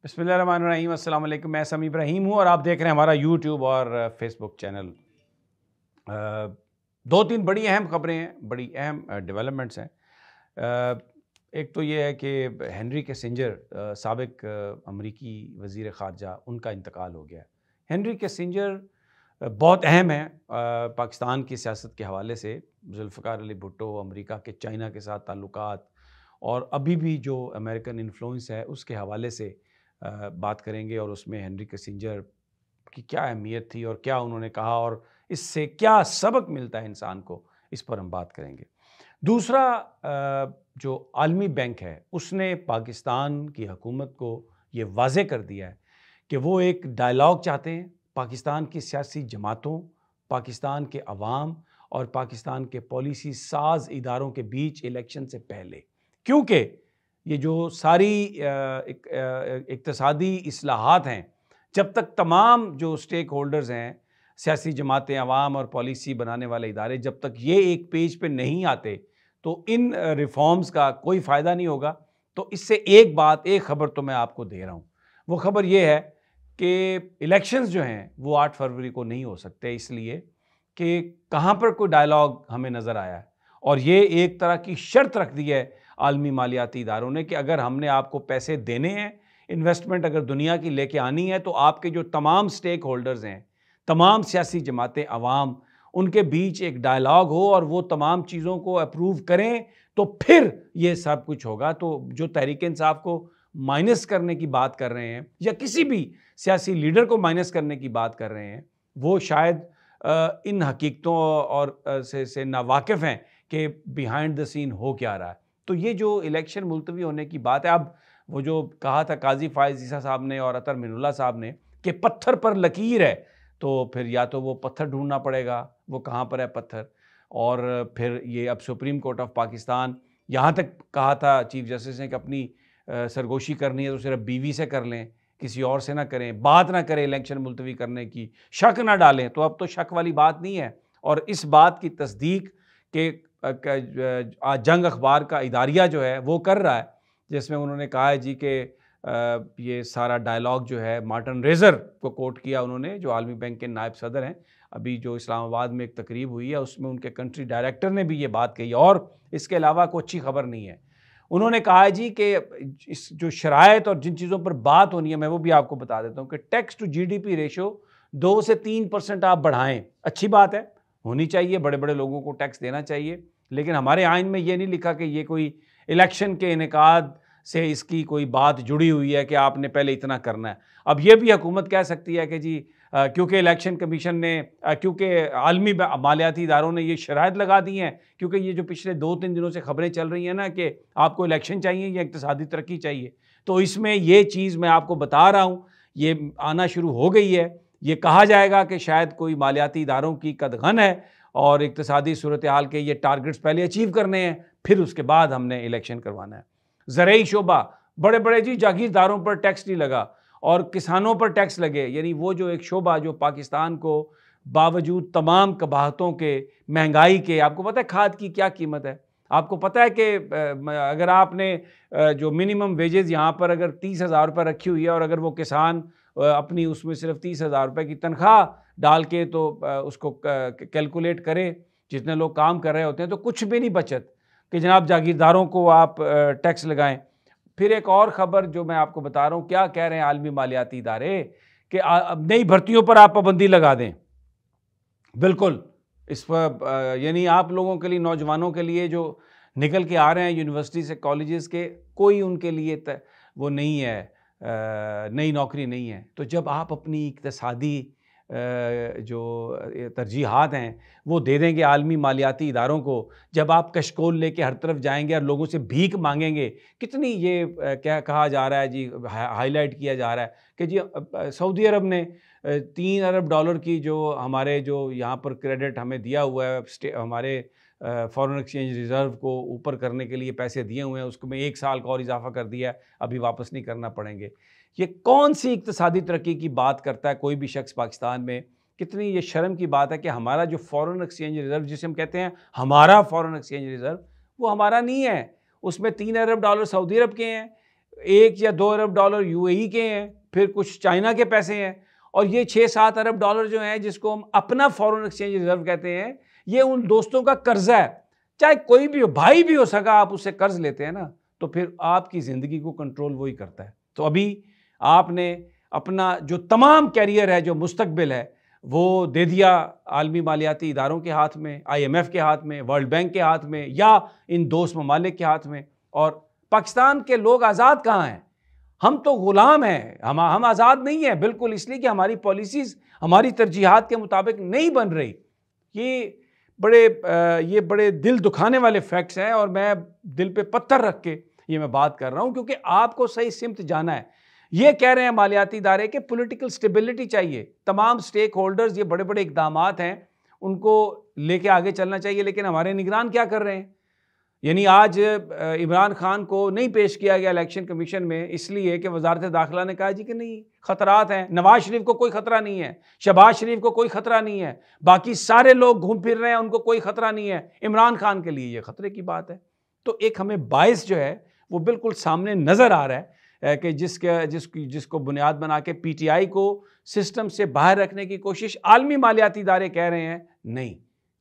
बिस्मिल्लाहिर्रहमानिर्रहीम, अस्सलाम वालेकुम। मैं समी इब्राहिम हूँ और आप देख रहे हैं हमारा यूट्यूब और फेसबुक चैनल। दो तीन बड़ी अहम खबरें हैं, बड़ी अहम डेवलपमेंट्स हैं। एक तो ये है कि हेनरी किसिंजर, साबिक अमरीकी वज़ीर ख़ारजा, उनका इंतकाल हो गया है। हेनरी किसिंजर बहुत अहम है पाकिस्तान की सियासत के हवाले से। जुल्फ़िकार अली भुट्टो, अमेरिका के चाइना के साथ ताल्लुकात और अभी भी जो अमेरिकन इन्फ्लुएंस है उसके हवाले से बात करेंगे और उसमें हेनरी किसिंजर की क्या अहमियत थी और क्या उन्होंने कहा और इससे क्या सबक मिलता है इंसान को, इस पर हम बात करेंगे। दूसरा, जो आलमी बैंक है उसने पाकिस्तान की हुकूमत को ये वाज़े कर दिया है कि वो एक डायलॉग चाहते हैं पाकिस्तान की सियासी जमातों, पाकिस्तान के अवाम और पाकिस्तान के पॉलिसी साज इदारों के बीच इलेक्शन से पहले। क्योंकि ये जो सारी इक़्तिसादी इस्लाहात हैं, जब तक तमाम जो स्टेक होल्डर्स हैं, सियासी जमातें, अवाम और पॉलिसी बनाने वाले इदारे, जब तक ये एक पेज पे नहीं आते तो इन रिफॉर्म्स का कोई फ़ायदा नहीं होगा। तो इससे एक ख़बर तो मैं आपको दे रहा हूँ। वो ख़बर ये है कि इलेक्शंस जो हैं वो 8 फरवरी को नहीं हो सकते, इसलिए कि कहाँ पर कोई डायलॉग हमें नज़र आया है। और ये एक तरह की शर्त रख दी है आलमी मालियाती इदारों ने कि अगर हमने आपको पैसे देने हैं, इन्वेस्टमेंट अगर दुनिया की लेके आनी है, तो आपके जो तमाम स्टेक होल्डर्स हैं, तमाम सियासी जमातें, अवाम, उनके बीच एक डायलॉग हो और वो तमाम चीज़ों को अप्रूव करें, तो फिर ये सब कुछ होगा। तो जो तहरीक इंसाफ को माइनस करने की बात कर रहे हैं या किसी भी सियासी लीडर को माइनस करने की बात कर रहे हैं, वो शायद इन हकीकतों और से नावाकिफ़ हैं कि बिहाइंड द सीन हो क्या रहा है। तो ये जो इलेक्शन मुलतवी होने की बात है, अब वो जो कहा था काजी फायज़ ईसा साहब ने और अतर मिनुल्लाह साहब ने कि पत्थर पर लकीर है, तो फिर या तो वो पत्थर ढूंढना पड़ेगा, वो कहाँ पर है पत्थर। और फिर ये अब सुप्रीम कोर्ट ऑफ पाकिस्तान, यहाँ तक कहा था चीफ जस्टिस ने कि अपनी सरगोशी करनी है तो सिर्फ बीवी से कर लें, किसी और से ना करें, बात ना करें इलेक्शन मुलतवी करने की, शक ना डालें। तो अब तो शक वाली बात नहीं है और इस बात की तस्दीक के आज जंग अखबार का इदारिया जो है वो कर रहा है, जिसमें उन्होंने कहा है जी कि ये सारा डायलॉग जो है, मार्टिन रेजर को कोट किया उन्होंने, जो आलमी बैंक के नायब सदर हैं। अभी जो इस्लामाबाद में एक तकरीब हुई है उसमें उनके कंट्री डायरेक्टर ने भी ये बात कही और इसके अलावा कोई अच्छी खबर नहीं है। उन्होंने कहा है जी कि इस जो शराइत और जिन चीज़ों पर बात होनी है, मैं वो भी आपको बता देता हूँ कि टैक्स टू जीडीपी रेशो 2 से 3% आप बढ़ाएं, अच्छी बात है, होनी चाहिए, बड़े बड़े लोगों को टैक्स देना चाहिए। लेकिन हमारे आइन में ये नहीं लिखा कि ये कोई इलेक्शन के इनेकाद से इसकी कोई बात जुड़ी हुई है कि आपने पहले इतना करना है। अब ये भी हुकूमत कह सकती है कि जी क्योंकि इलेक्शन कमीशन ने, क्योंकि आलमी मालियाती इदारों ने ये शराइत लगा दी हैं, क्योंकि ये जो पिछले 2-3 दिनों से खबरें चल रही हैं ना कि आपको इलेक्शन चाहिए या इक़्तिसादी तरक्की चाहिए, तो इसमें ये चीज़ मैं आपको बता रहा हूँ, ये आना शुरू हो गई है। ये कहा जाएगा कि शायद कोई मालियाती इदारों की कदगन है और इक़्तिसादी सूरत हाल के ये टारगेट्स पहले अचीव करने हैं, फिर उसके बाद हमने इलेक्शन करवाना है। ज़रई शोबा, बड़े बड़े जी जागीरदारों पर टैक्स नहीं लगा और किसानों पर टैक्स लगे, यानी वो जो एक शोबा जो पाकिस्तान को बावजूद तमाम कबाहतों के, महंगाई के, आपको पता है खाद की क्या कीमत है? आपको पता है कि अगर आपने जो मिनिमम वेजेस यहाँ पर अगर 30,000 रुपये रखी हुई है और अगर वो किसान अपनी उसमें सिर्फ 30,000 रुपये की तनख्वाह डाल के तो उसको कैलकुलेट करे, जितने लोग काम कर रहे होते हैं, तो कुछ भी नहीं बचत कि जनाब जागीरदारों को आप टैक्स लगाएं। फिर एक और ख़बर जो मैं आपको बता रहा हूँ, क्या कह रहे हैं आलमी मालियाती इदारे कि अब नई भर्तियों पर आप पाबंदी लगा दें। बिल्कुल, इस पर यानी आप लोगों के लिए, नौजवानों के लिए जो निकल के आ रहे हैं यूनिवर्सिटी से, कॉलेजेस के, कोई उनके लिए वो नहीं है, नई नौकरी नहीं है। तो जब आप अपनी इक़्तिसादी जो तरजीहात हैं वो दे देंगे आलमी मालियाती इदारों को, जब आप कशकोल लेके हर तरफ जाएंगे और लोगों से भीख मांगेंगे, कितनी ये क्या कहा जा रहा है जी, हाईलाइट किया जा रहा है कि जी सऊदी अरब ने 3 अरब डॉलर की जो हमारे जो यहाँ पर क्रेडिट हमें दिया हुआ है, हमारे फॉरेन एक्सचेंज रिज़र्व को ऊपर करने के लिए पैसे दिए हुए हैं, उसको में 1 साल का और इजाफा कर दिया है, अभी वापस नहीं करना पड़ेंगे। ये कौन सी इक़्तिसादी तरक्की की बात करता है कोई भी शख्स पाकिस्तान में? कितनी ये शर्म की बात है कि हमारा जो फॉरेन एक्सचेंज रिज़र्व, जिसे हम कहते हैं हमारा फॉरेन एक्सचेंज रिज़र्व, वो हमारा नहीं है। उसमें 3 अरब डॉलर सऊदी अरब के हैं, 1 या 2 अरब डॉलर यूएई के हैं, फिर कुछ चाइना के पैसे हैं, और ये 6-7 अरब डॉलर जो हैं जिसको हम अपना फॉरेन एक्सचेंज रिजर्व कहते हैं, ये उन दोस्तों का कर्जा है। चाहे कोई भी हो, भाई भी हो सका, आप उससे कर्ज लेते हैं ना, तो फिर आपकी ज़िंदगी को कंट्रोल वही करता है। तो अभी आपने अपना जो तमाम कैरियर है, जो मुस्तकबिल है, वो दे दिया आलमी मालियाती इदारों के हाथ में, IMF के हाथ में, वर्ल्ड बैंक के हाथ में, या इन दोस्त ममालिक के हाथ में। और पाकिस्तान के लोग आज़ाद कहाँ हैं? हम तो गुलाम हैं, हम आज़ाद नहीं हैं, बिल्कुल, इसलिए कि हमारी पॉलिसीज़ हमारी तरजीहात के मुताबिक नहीं बन रही। ये बड़े दिल दुखाने वाले फैक्ट्स हैं, और मैं दिल पे पत्थर रख के ये मैं बात कर रहा हूँ, क्योंकि आपको सही सिमत जाना है। ये कह रहे हैं मालियाती इदारे के पॉलिटिकल स्टेबिलिटी चाहिए, तमाम स्टेक होल्डर्स, ये बड़े बड़े इक़दामात हैं, उनको लेके आगे चलना चाहिए, लेकिन हमारे निगरान क्या कर रहे हैं? यानी आज इमरान खान को नहीं पेश किया गया इलेक्शन कमीशन में, इसलिए कि वजारत दाखिला ने कहा जी कि नहीं, खतरात हैं, नवाज शरीफ को कोई खतरा नहीं है, शहबाज शरीफ को कोई खतरा नहीं है, बाकी सारे लोग घूम फिर रहे हैं, उनको कोई खतरा नहीं है, इमरान खान के लिए ये खतरे की बात है। तो एक हमें बायस जो है वो बिल्कुल सामने नज़र आ रहा है कि जिसको बुनियाद बना के PTI को सिस्टम से बाहर रखने की कोशिश आलमी मालियाती इदारे कर रहे हैं। नहीं,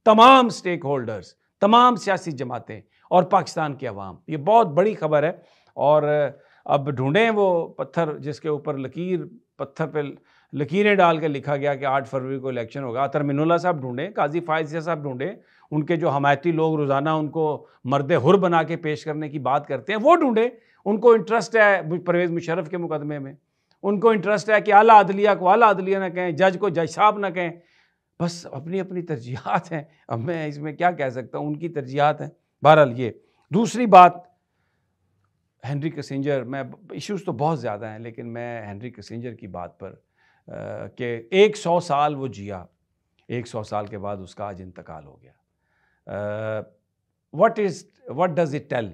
तमाम स्टेक होल्डर्स, तमाम सियासी जमातें और पाकिस्तान की अवाम, ये बहुत बड़ी खबर है। और अब ढूंढें वो पत्थर जिसके ऊपर पत्थर पे लकीरें डाल के लिखा गया कि 8 फरवरी को इलेक्शन होगा। अतर मिनुल्लाह साहब ढूंढें, काजी फायज़ साहब ढूंढें, उनके जो हमायती लोग रोज़ाना उनको मर्द हुर बना के पेश करने की बात करते हैं, वो ढूंढें। उनको इंटरेस्ट है परवेज़ मुशर्रफ के मुकदमे में, उनको इंटरेस्ट है कि आला अदलिया को आला अदलिया ना कहें, जज को जज साहब ना कहें। बस अपनी अपनी तरजीहात हैं, अब मैं इसमें क्या कह सकता हूँ, उनकी तरजीहात हैं। बहरहाल ये दूसरी बात, हेनरी किसिंजर, मैं इश्यूज़ तो बहुत ज़्यादा हैं, लेकिन मैं हेनरी किसिंजर की बात पर कि 100 साल वो जिया, 100 साल के बाद उसका आज इंतकाल हो गया। What does it tell?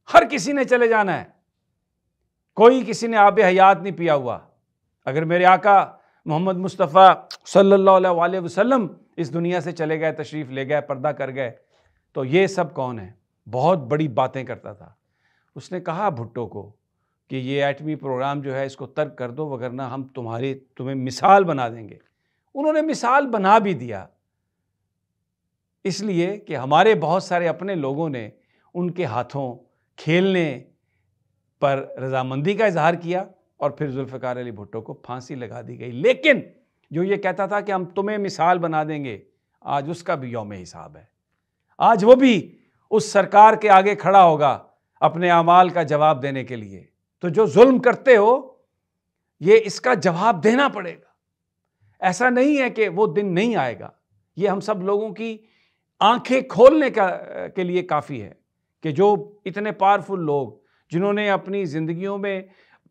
हर किसी ने चले जाना है, कोई किसी ने आब हयात नहीं पिया हुआ। अगर मेरे आका मोहम्मद मुस्तफ़ा सल्लल्लाहु अलैहि वसल्लम इस दुनिया से चले गए, तशरीफ़ ले गए, पर्दा कर गए, तो ये सब कौन है? बहुत बड़ी बातें करता था। उसने कहा भुट्टो को कि ये एटमी प्रोग्राम जो है इसको तर्क कर दो, वगरना हम तुम्हें मिसाल बना देंगे। उन्होंने मिसाल बना भी दिया, इसलिए कि हमारे बहुत सारे अपने लोगों ने उनके हाथों खेलने पर रजामंदी का इजहार किया, और फिर जुल्फ़िकार अली भुट्टो को फांसी लगा दी गई। लेकिन जो ये कहता था कि हम तुम्हें मिसाल बना देंगे, आज उसका भी यौम हिसाब है। आज वो भी उस सरकार के आगे खड़ा होगा अपने अमाल का जवाब देने के लिए। तो जो जुल्म करते हो, ये इसका जवाब देना पड़ेगा। ऐसा नहीं है कि वो दिन नहीं आएगा। ये हम सब लोगों की आंखें खोलने के लिए काफ़ी है कि जो इतने पावरफुल लोग, जिन्होंने अपनी ज़िंदगियों में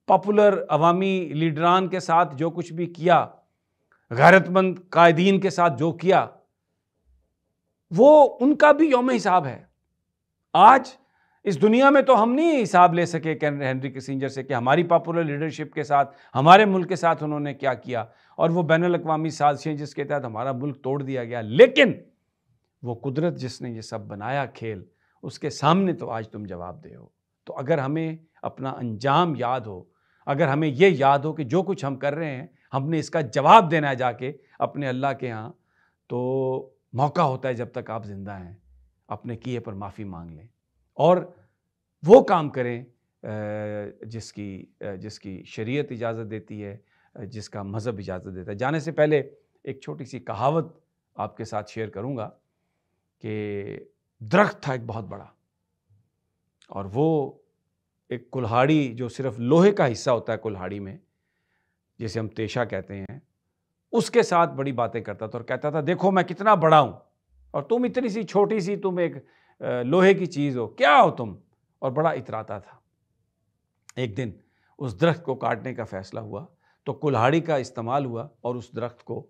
पॉपुलर अवामी लीडरान के साथ जो कुछ भी किया, गैरतमंद कायदीन के साथ जो किया, वो उनका भी यौम हिसाब है। आज इस दुनिया में तो हम नहीं हिसाब ले सके हेनरी किसिंजर से कि हमारी पॉपुलर लीडरशिप के साथ, हमारे मुल्क के साथ उन्होंने क्या किया, और वो बैनुल अक़वामी साजिशें जिसके तहत हमारा मुल्क तोड़ दिया गया। लेकिन वो कुदरत जिसने ये सब बनाया खेल, उसके सामने तो आज तुम जवाब दे हो। तो अगर हमें अपना अंजाम याद हो, अगर हमें ये याद हो कि जो कुछ हम कर रहे हैं हमने इसका जवाब देना है जाके अपने अल्लाह के यहाँ, तो मौका होता है जब तक आप ज़िंदा हैं अपने किए पर माफ़ी मांग लें और वो काम करें जिसकी शरीयत इजाज़त देती है, जिसका मज़हब इजाज़त देता है। जाने से पहले एक छोटी सी कहावत आपके साथ शेयर करूँगा कि दरख्त था एक बहुत बड़ा, और वो एक कुल्हाड़ी जो सिर्फ लोहे का हिस्सा होता है कुल्हाड़ी में, जिसे हम तेशा कहते हैं, उसके साथ बड़ी बातें करता था और कहता था देखो मैं कितना बड़ा हूँ और तुम इतनी सी छोटी सी, तुम एक लोहे की चीज़ हो, क्या हो तुम, और बड़ा इतराता था। एक दिन उस दरख्त को काटने का फ़ैसला हुआ तो कुल्हाड़ी का इस्तेमाल हुआ और उस दरख्त को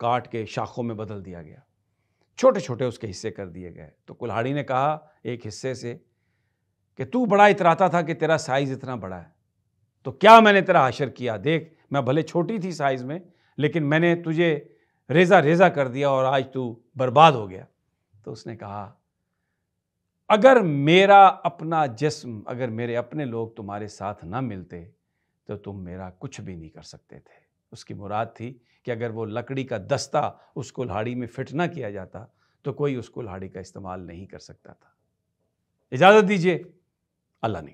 काट के शाखों में बदल दिया गया, छोटे छोटे उसके हिस्से कर दिए गए। तो कुल्हाड़ी ने कहा एक हिस्से से कि तू बड़ा इतराता था कि तेरा साइज़ इतना बड़ा है, तो क्या मैंने तेरा हशर किया, देख मैं भले छोटी थी साइज़ में लेकिन मैंने तुझे रेज़ा रेज़ा कर दिया और आज तू बर्बाद हो गया। तो उसने कहा अगर मेरा अपना जिस्म, अगर मेरे अपने लोग तुम्हारे साथ ना मिलते तो तुम मेरा कुछ भी नहीं कर सकते थे। उसकी मुराद थी कि अगर वो लकड़ी का दस्ता उस कुल्हाड़ी में फिट ना किया जाता तो कोई उस कुल्हाड़ी का इस्तेमाल नहीं कर सकता था। इजाज़त दीजिए, अल्लाह ने